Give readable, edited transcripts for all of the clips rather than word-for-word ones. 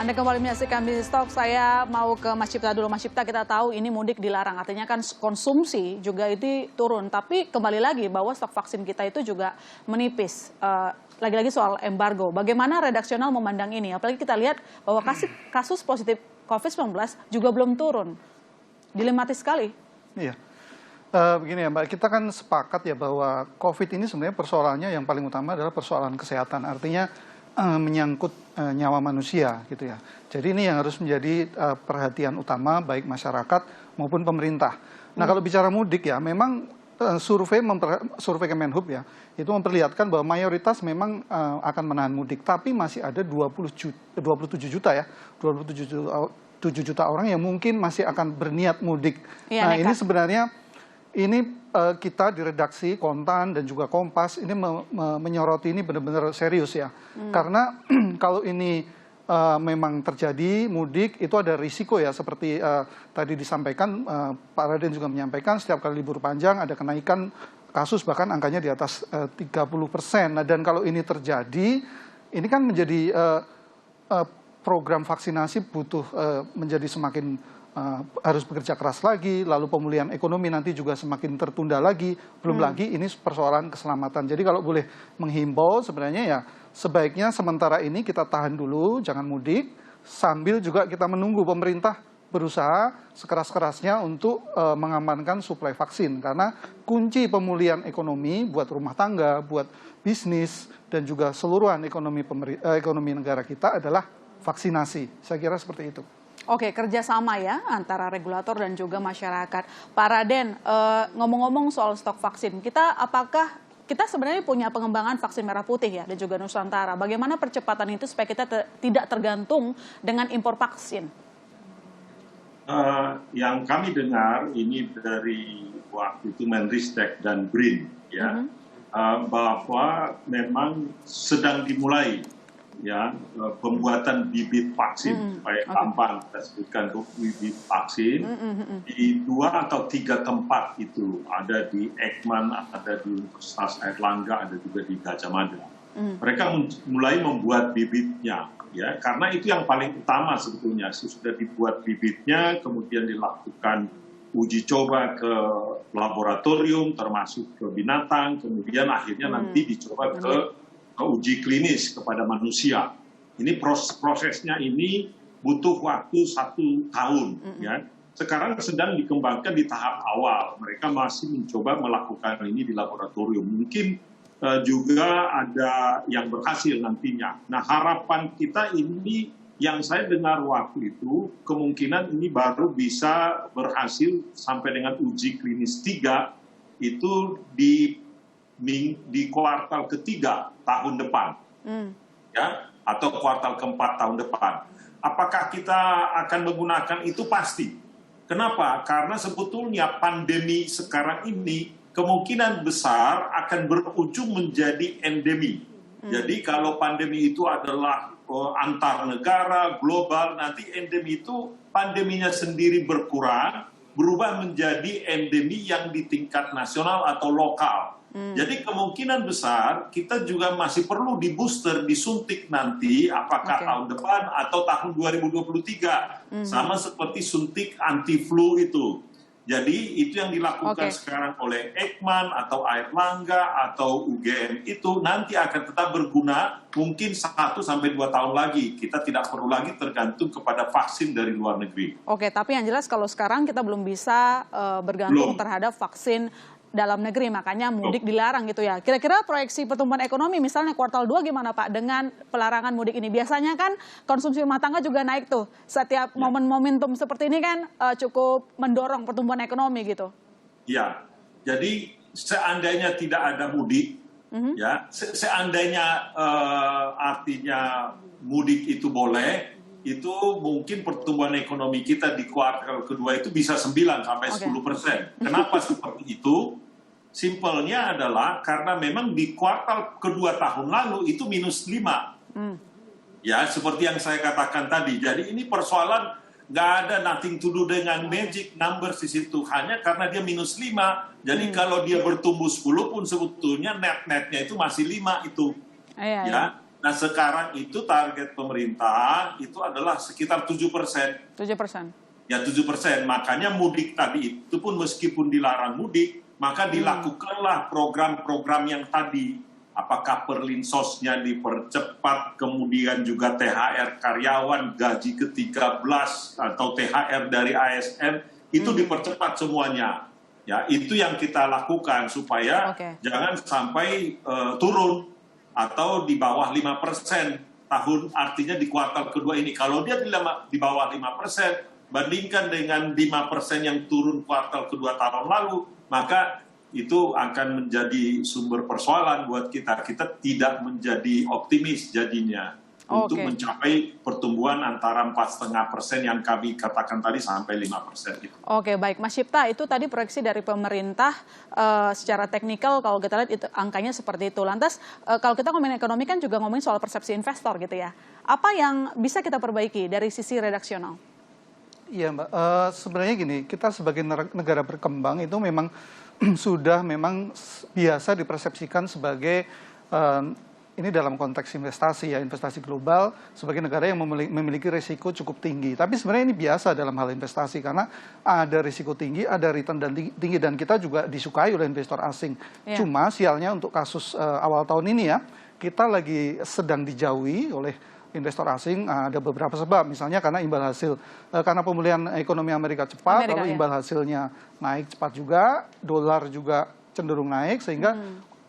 Anda kembali menyaksikan Bisnis Talk. Saya mau ke Mas Cipta dulu. Mas Cipta, kita tahu ini mudik dilarang, artinya kan konsumsi juga itu turun. Tapi kembali lagi bahwa stok vaksin kita itu juga menipis. Lagi-lagi soal embargo. Bagaimana redaksional memandang ini? Apalagi kita lihat bahwa kasus positif COVID-19 juga belum turun. Dilematis sekali. Iya. Begini ya Mbak, kita kan sepakat ya bahwa COVID ini sebenarnya persoalannya yang paling utama adalah persoalan kesehatan. Artinya menyangkut nyawa manusia gitu ya. Jadi ini yang harus menjadi perhatian utama baik masyarakat maupun pemerintah. Nah kalau bicara mudik ya, memang survei Kemenhub ya, itu memperlihatkan bahwa mayoritas memang akan menahan mudik. Tapi masih ada 27 juta ya, 27 juta orang yang mungkin masih akan berniat mudik. Ya, nah ini sebenarnya kita di redaksi Kontan dan juga Kompas ini menyoroti ini benar-benar serius ya. Karena kalau ini memang terjadi mudik itu ada risiko ya, seperti tadi disampaikan Pak Raden juga menyampaikan setiap kali libur panjang ada kenaikan kasus bahkan angkanya di atas 30%. Nah dan kalau ini terjadi ini kan menjadi program vaksinasi butuh menjadi semakin harus bekerja keras lagi, lalu pemulihan ekonomi nanti juga semakin tertunda lagi, belum lagi ini persoalan keselamatan. Jadi kalau boleh menghimbau sebenarnya ya sebaiknya sementara ini kita tahan dulu, jangan mudik, sambil juga kita menunggu pemerintah berusaha sekeras-kerasnya untuk mengamankan suplai vaksin. Karena kunci pemulihan ekonomi buat rumah tangga, buat bisnis, dan juga seluruhan ekonomi negara kita adalah vaksinasi. Saya kira seperti itu. Oke, kerjasama ya antara regulator dan juga masyarakat. Pak Raden, ngomong-ngomong soal stok vaksin, apakah kita sebenarnya punya pengembangan vaksin merah putih ya dan juga Nusantara. Bagaimana percepatan itu supaya kita tidak tergantung dengan impor vaksin? Yang kami dengar ini dari waktu itu Menristek dan BRIN ya, bahwa memang sedang dimulai ya pembuatan bibit vaksin supaya gampang kita sebutkan bibit vaksin di 2 atau 3 tempat itu, ada di Ekman, ada di Universitas Airlangga, ada juga di Gajah Mada. Mereka mulai membuat bibitnya ya, karena itu yang paling utama sebetulnya. Sudah dibuat bibitnya, kemudian dilakukan uji coba ke laboratorium termasuk ke binatang, kemudian akhirnya nanti dicoba ke uji klinis kepada manusia. Ini prosesnya ini butuh waktu 1 tahun ya. Sekarang sedang dikembangkan di tahap awal. Mereka masih mencoba melakukan ini di laboratorium. Mungkin juga ada yang berhasil nantinya. Nah, harapan kita ini yang saya dengar waktu itu kemungkinan ini baru bisa berhasil sampai dengan uji klinis 3 itu di kuartal ketiga tahun depan, ya, atau kuartal keempat tahun depan. Apakah kita akan menggunakan itu? Pasti. Kenapa? Karena sebetulnya pandemi sekarang ini kemungkinan besar akan berujung menjadi endemi. Jadi kalau pandemi itu adalah antar negara, global, nanti endemi itu pandeminya sendiri berkurang, berubah menjadi endemi yang di tingkat nasional atau lokal. Jadi kemungkinan besar kita juga masih perlu di booster, disuntik nanti apakah tahun depan atau tahun 2023. Sama seperti suntik anti flu itu. Jadi itu yang dilakukan sekarang oleh Ekman atau Airlangga atau UGM itu nanti akan tetap berguna mungkin 1 sampai 2 tahun lagi. Kita tidak perlu lagi tergantung kepada vaksin dari luar negeri. Oke, tapi yang jelas kalau sekarang kita belum bisa bergantung terhadap vaksin dalam negeri, makanya mudik dilarang gitu ya. Kira-kira proyeksi pertumbuhan ekonomi misalnya kuartal 2 gimana Pak dengan pelarangan mudik ini? Biasanya kan konsumsi rumah tangga juga naik tuh. Setiap momentum seperti ini kan cukup mendorong pertumbuhan ekonomi gitu. Ya, jadi seandainya tidak ada mudik, ya, seandainya artinya mudik itu boleh, itu mungkin pertumbuhan ekonomi kita di kuartal kedua itu bisa 9 sampai 10%. Kenapa seperti itu? Simpelnya adalah karena memang di kuartal kedua tahun lalu itu minus 5. Ya, seperti yang saya katakan tadi. Jadi ini persoalan nggak ada nothing to do dengan magic numbers di situ. Hanya karena dia minus 5. Jadi kalau dia bertumbuh 10 pun sebetulnya net-netnya itu masih 5 itu. Ya. Nah sekarang itu target pemerintah itu adalah sekitar 7%. 7%. Ya 7%. Makanya mudik tadi itu pun meskipun dilarang mudik, maka dilakukanlah program-program yang tadi. Apakah perlinsosnya dipercepat, kemudian juga THR karyawan, gaji ke-13 atau THR dari ASN, itu dipercepat semuanya. Ya, itu yang kita lakukan supaya jangan sampai turun atau di bawah 5% artinya di kuartal kedua ini. Kalau dia di bawah 5%, bandingkan dengan 5% yang turun kuartal kedua tahun lalu, maka itu akan menjadi sumber persoalan buat kita. Kita tidak menjadi optimis jadinya untuk mencapai pertumbuhan antara 4,5% yang kami katakan tadi sampai 5%. Gitu. Oke, baik. Mas Syipta, itu tadi proyeksi dari pemerintah secara teknikal kalau kita lihat itu angkanya seperti itu. Lantas kalau kita ngomongin ekonomi kan juga ngomongin soal persepsi investor gitu ya. Apa yang bisa kita perbaiki dari sisi redaksional? Iya Mbak, sebenarnya gini, kita sebagai negara berkembang itu memang sudah biasa dipersepsikan sebagai ini dalam konteks investasi ya, investasi global sebagai negara yang memiliki risiko cukup tinggi. Tapi sebenarnya ini biasa dalam hal investasi karena ada risiko tinggi, ada return tinggi dan kita juga disukai oleh investor asing. Cuma sialnya untuk kasus awal tahun ini ya, kita lagi sedang dijauhi oleh investor asing. Ada beberapa sebab, misalnya karena imbal hasil, karena pemulihan ekonomi Amerika cepat, lalu imbal hasilnya naik cepat juga, dolar juga cenderung naik, sehingga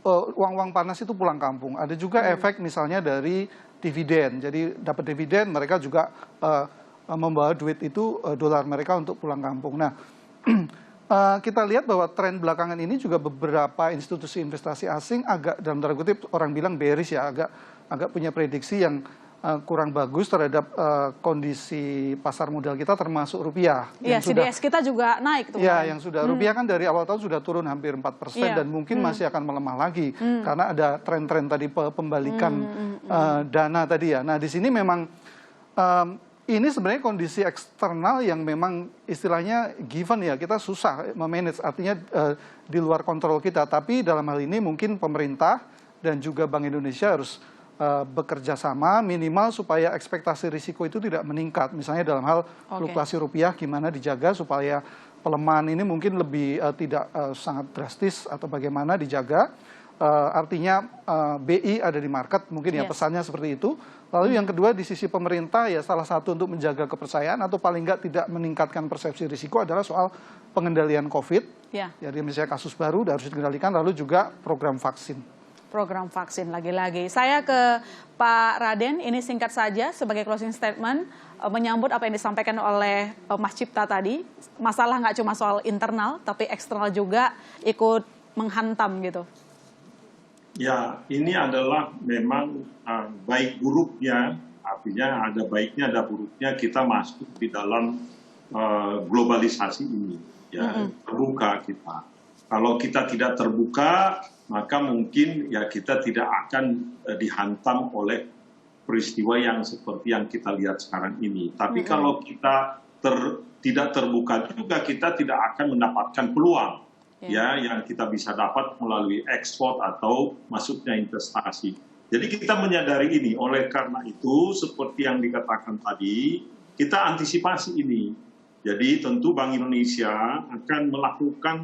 uang-uang panas itu pulang kampung. Ada juga efek misalnya dari dividen, jadi dapat dividen mereka juga membawa duit itu, dolar mereka untuk pulang kampung. Nah, kita lihat bahwa tren belakangan ini juga beberapa institusi investasi asing agak, dalam tanda kutip orang bilang bearish ya, agak punya prediksi yang kurang bagus terhadap kondisi pasar modal kita termasuk rupiah. Iya, CDS kita juga naik tuh. Ya, yang sudah rupiah kan dari awal tahun sudah turun hampir 4% dan mungkin masih akan melemah lagi karena ada tren-tren tadi pembalikan dana tadi ya. Nah, di sini memang ini sebenarnya kondisi eksternal yang memang istilahnya given ya, kita susah memanage, artinya di luar kontrol kita. Tapi dalam hal ini mungkin pemerintah dan juga Bank Indonesia harus bekerja sama minimal supaya ekspektasi risiko itu tidak meningkat. Misalnya dalam hal fluktuasi rupiah gimana dijaga supaya pelemahan ini mungkin lebih tidak sangat drastis atau bagaimana dijaga. Artinya BI ada di market, mungkin ya pesannya seperti itu. Lalu yang kedua di sisi pemerintah ya salah satu untuk menjaga kepercayaan atau paling nggak tidak meningkatkan persepsi risiko adalah soal pengendalian COVID. Jadi misalnya kasus baru harus dikendalikan, lalu juga program vaksin. Program vaksin lagi-lagi. Saya ke Pak Raden, ini singkat saja sebagai closing statement menyambut apa yang disampaikan oleh Mas Syipta tadi. Masalah nggak cuma soal internal, tapi eksternal juga ikut menghantam gitu. Ya, ini adalah memang baik buruknya, artinya ada baiknya ada buruknya kita masuk di dalam globalisasi ini. Ya, terbuka kita. Kalau kita tidak terbuka, maka mungkin ya kita tidak akan dihantam oleh peristiwa yang seperti yang kita lihat sekarang ini. Tapi kalau kita tidak terbuka juga, kita tidak akan mendapatkan peluang ya yang kita bisa dapat melalui ekspor atau masuknya investasi. Jadi kita menyadari ini. Oleh karena itu, seperti yang dikatakan tadi, kita antisipasi ini. Jadi tentu Bank Indonesia akan melakukan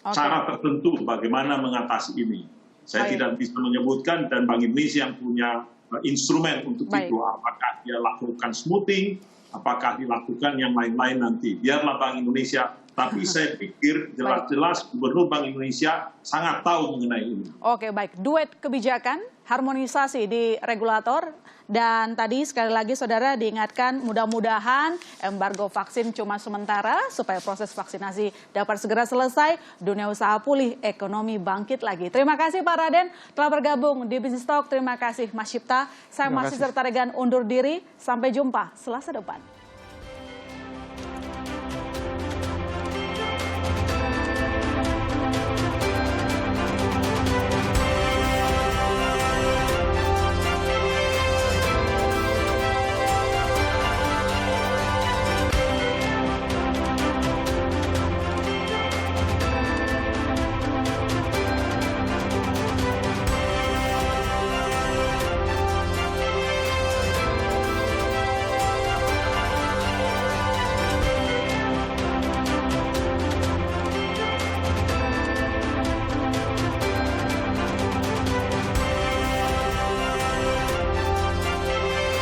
cara tertentu bagaimana mengatasi ini. Saya tidak bisa menyebutkan dan Bank Indonesia yang punya instrumen untuk itu. Apakah dia lakukan smoothing, apakah dilakukan yang lain-lain nanti. Biarlah Bank Indonesia. Tapi saya pikir jelas-jelas Gubernur Bank Indonesia sangat tahu mengenai ini. Oke, baik. Duet kebijakan, harmonisasi di regulator. Dan tadi sekali lagi saudara diingatkan mudah-mudahan embargo vaksin cuma sementara supaya proses vaksinasi dapat segera selesai, dunia usaha pulih, ekonomi bangkit lagi. Terima kasih Pak Raden telah bergabung di Business Talk. Terima kasih Mas Syipta. Saya masih serta Regan undur diri. Sampai jumpa Selasa depan.